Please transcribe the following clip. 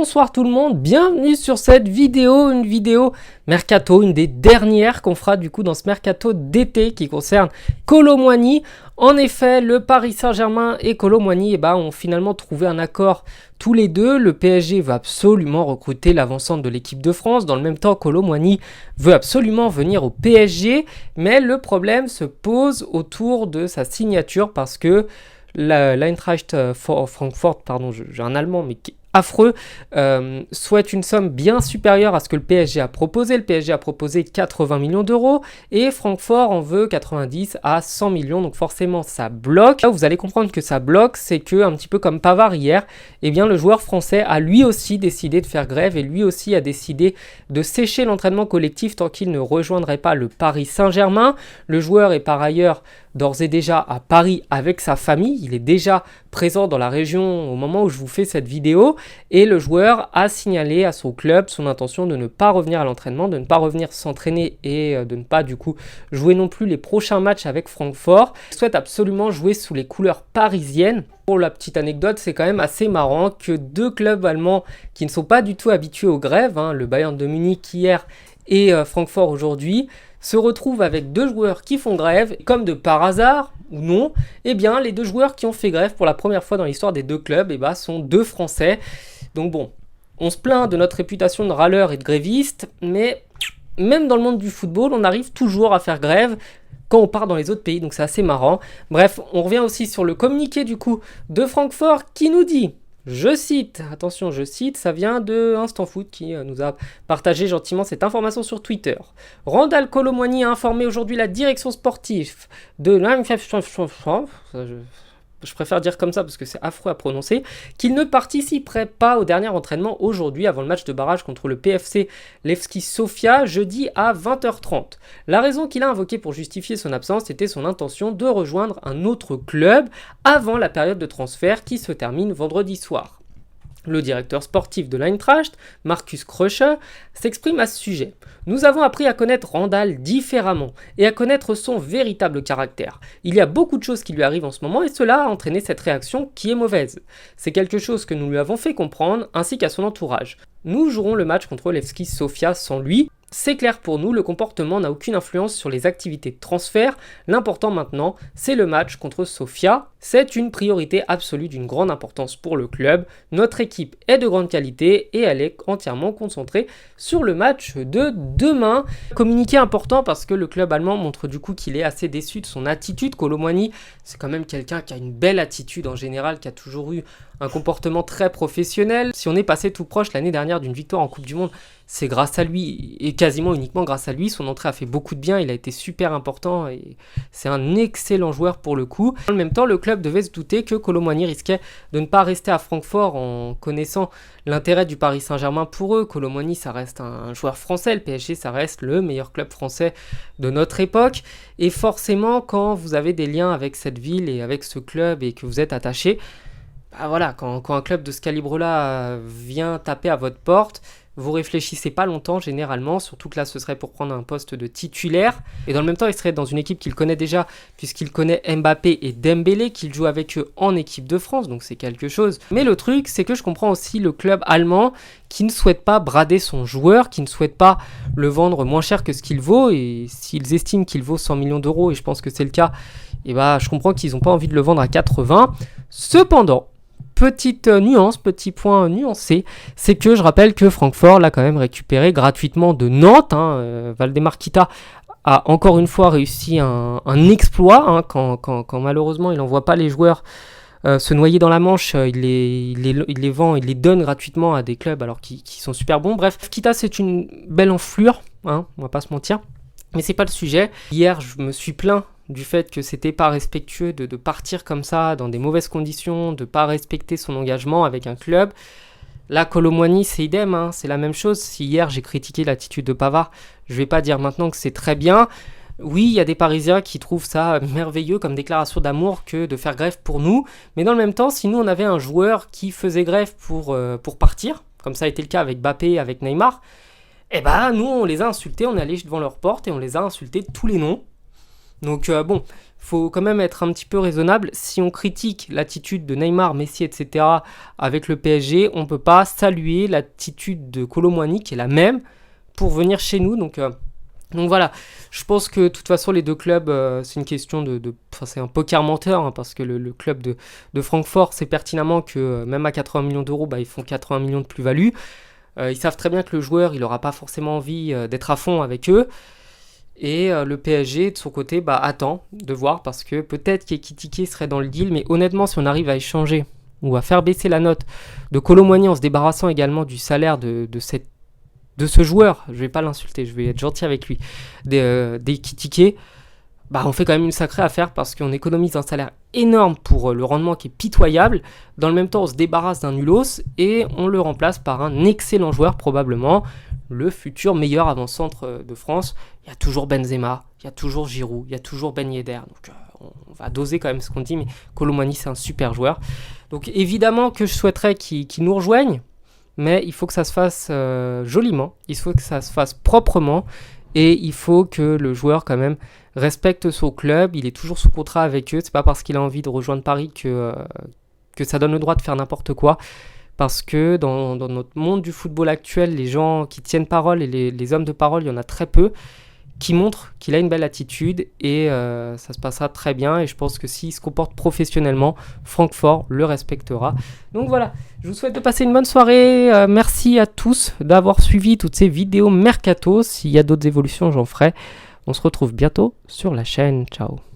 Bonsoir tout le monde, bienvenue sur cette vidéo, une vidéo mercato, une des dernières qu'on fera du coup dans ce mercato d'été qui concerne Kolo Muani. En effet, le Paris Saint-Germain et Kolo Muani ont finalement trouvé un accord tous les deux. Le PSG veut absolument recruter l'avancante de l'équipe de France. Dans le même temps, Kolo Muani veut absolument venir au PSG. Mais le problème se pose autour de sa signature parce que l'Eintracht Francfort, j'ai un allemand mais affreux, souhaite une somme bien supérieure à ce que le PSG a proposé. Le PSG a proposé 80 millions d'euros et Francfort en veut 90 à 100 millions, donc forcément ça bloque. Là où vous allez comprendre que ça bloque, c'est que, un petit peu comme Pavard hier, le joueur français a lui aussi décidé de faire grève et lui aussi a décidé de sécher l'entraînement collectif tant qu'il ne rejoindrait pas le Paris Saint-Germain. Le joueur est par ailleurs d'ores et déjà à Paris avec sa famille, il est déjà présent dans la région au moment où je vous fais cette vidéo et le joueur a signalé à son club son intention de ne pas revenir à l'entraînement, de ne pas revenir s'entraîner et de ne pas du coup jouer non plus les prochains matchs avec Francfort. Il souhaite absolument jouer sous les couleurs parisiennes. Pour la petite anecdote, c'est quand même assez marrant que deux clubs allemands qui ne sont pas du tout habitués aux grèves, le Bayern de Munich hier et Francfort aujourd'hui, se retrouvent avec deux joueurs qui font grève, et comme de par hasard, ou non, les deux joueurs qui ont fait grève pour la première fois dans l'histoire des deux clubs, sont deux Français. Donc bon, on se plaint de notre réputation de râleurs et de grévistes, mais même dans le monde du football, on arrive toujours à faire grève quand on part dans les autres pays, donc c'est assez marrant. Bref, on revient aussi sur le communiqué du coup de Francfort qui nous dit... Je cite, attention, je cite, ça vient de Instant Foot qui nous a partagé gentiment cette information sur Twitter. Randal Kolo Muani a informé aujourd'hui la direction sportive de je préfère dire comme ça parce que c'est affreux à prononcer, qu'il ne participerait pas au dernier entraînement aujourd'hui avant le match de barrage contre le PFC Levski Sofia jeudi à 20h30. La raison qu'il a invoquée pour justifier son absence était son intention de rejoindre un autre club avant la période de transfert qui se termine vendredi soir. Le directeur sportif de l'Eintracht, Markus Krösche, s'exprime à ce sujet. Nous avons appris à connaître Randal différemment et à connaître son véritable caractère. Il y a beaucoup de choses qui lui arrivent en ce moment et cela a entraîné cette réaction qui est mauvaise. C'est quelque chose que nous lui avons fait comprendre ainsi qu'à son entourage. Nous jouerons le match contre Levski Sofia sans lui. C'est clair pour nous, le comportement n'a aucune influence sur les activités de transfert. L'important maintenant, c'est le match contre Sofia. C'est une priorité absolue d'une grande importance pour le club. Notre équipe est de grande qualité et elle est entièrement concentrée sur le match de demain. Communiqué important parce que le club allemand montre du coup qu'il est assez déçu de son attitude. Kolo Muani, c'est quand même quelqu'un qui a une belle attitude en général, qui a toujours eu un comportement très professionnel. Si on est passé tout proche l'année dernière d'une victoire en Coupe du Monde, c'est grâce à lui et quasiment uniquement grâce à lui. Son entrée a fait beaucoup de bien, il a été super important et c'est un excellent joueur pour le coup. En même temps, le club devait se douter que Kolo Muani risquait de ne pas rester à Francfort en connaissant l'intérêt du Paris Saint-Germain pour eux. Kolo Muani, ça reste un joueur français, le PSG, ça reste le meilleur club français de notre époque. Et forcément, quand vous avez des liens avec cette ville et avec ce club et que vous êtes attaché, quand un club de ce calibre-là vient taper à votre porte, vous réfléchissez pas longtemps généralement, surtout que là ce serait pour prendre un poste de titulaire. Et dans le même temps, il serait dans une équipe qu'il connaît déjà, puisqu'il connaît Mbappé et Dembélé, qu'il joue avec eux en équipe de France, donc c'est quelque chose. Mais le truc, c'est que je comprends aussi le club allemand qui ne souhaite pas brader son joueur, qui ne souhaite pas le vendre moins cher que ce qu'il vaut. Et s'ils estiment qu'il vaut 100 millions d'euros, et je pense que c'est le cas, je comprends qu'ils n'ont pas envie de le vendre à 80. Cependant, petite nuance, petit point nuancé, c'est que je rappelle que Francfort l'a quand même récupéré gratuitement de Nantes. Valdemar Kita a encore une fois réussi un exploit quand malheureusement il n'envoie pas les joueurs se noyer dans la Manche, il les vend, il les donne gratuitement à des clubs alors qui sont super bons. Bref, Kita c'est une belle enflure, on va pas se mentir, mais c'est pas le sujet. Hier je me suis plaint du fait que c'était pas respectueux de partir comme ça dans des mauvaises conditions, de pas respecter son engagement avec un club. Là, Kolo Muani, c'est idem, c'est la même chose. Si hier j'ai critiqué l'attitude de Pavard, je vais pas dire maintenant que c'est très bien. Oui, il y a des Parisiens qui trouvent ça merveilleux comme déclaration d'amour que de faire grève pour nous, mais dans le même temps, si nous on avait un joueur qui faisait grève pour partir, comme ça a été le cas avec Mbappé, avec Neymar, nous on les a insultés, on est allé devant leur porte et on les a insultés de tous les noms. Donc bon, faut quand même être un petit peu raisonnable. Si on critique l'attitude de Neymar, Messi, etc. avec le PSG, on peut pas saluer l'attitude de Kolo Muani qui est la même pour venir chez nous. Donc voilà, je pense que de toute façon les deux clubs, c'est une question c'est un poker menteur, hein, parce que le club de Francfort sait pertinemment que même à 80 millions d'euros, ils font 80 millions de plus-value. Ils savent très bien que le joueur, il n'aura pas forcément envie d'être à fond avec eux. Et le PSG, de son côté, attend de voir, parce que peut-être qu'Ekitike serait dans le deal, mais honnêtement, si on arrive à échanger ou à faire baisser la note de Kolo Muani en se débarrassant également du salaire de ce joueur, je vais pas l'insulter, je vais être gentil avec lui, d'Ekitike, on fait quand même une sacrée affaire, parce qu'on économise un salaire énorme pour le rendement qui est pitoyable. Dans le même temps, on se débarrasse d'un nulos et on le remplace par un excellent joueur, probablement le futur meilleur avant-centre de France. Il y a toujours Benzema, il y a toujours Giroud, il y a toujours Ben Yedder. Donc on va doser quand même ce qu'on dit, mais Kolo Muani, c'est un super joueur. Donc évidemment que je souhaiterais qu'il nous rejoigne, mais il faut que ça se fasse joliment, il faut que ça se fasse proprement, et il faut que le joueur quand même respecte son club. Il est toujours sous contrat avec eux, c'est pas parce qu'il a envie de rejoindre Paris que ça donne le droit de faire n'importe quoi. Parce que dans notre monde du football actuel, les gens qui tiennent parole et les hommes de parole, il y en a très peu, qui montrent qu'il a une belle attitude, et ça se passera très bien. Et je pense que s'il se comporte professionnellement, Francfort le respectera. Donc voilà, je vous souhaite de passer une bonne soirée. Merci à tous d'avoir suivi toutes ces vidéos mercato. S'il y a d'autres évolutions, j'en ferai. On se retrouve bientôt sur la chaîne. Ciao.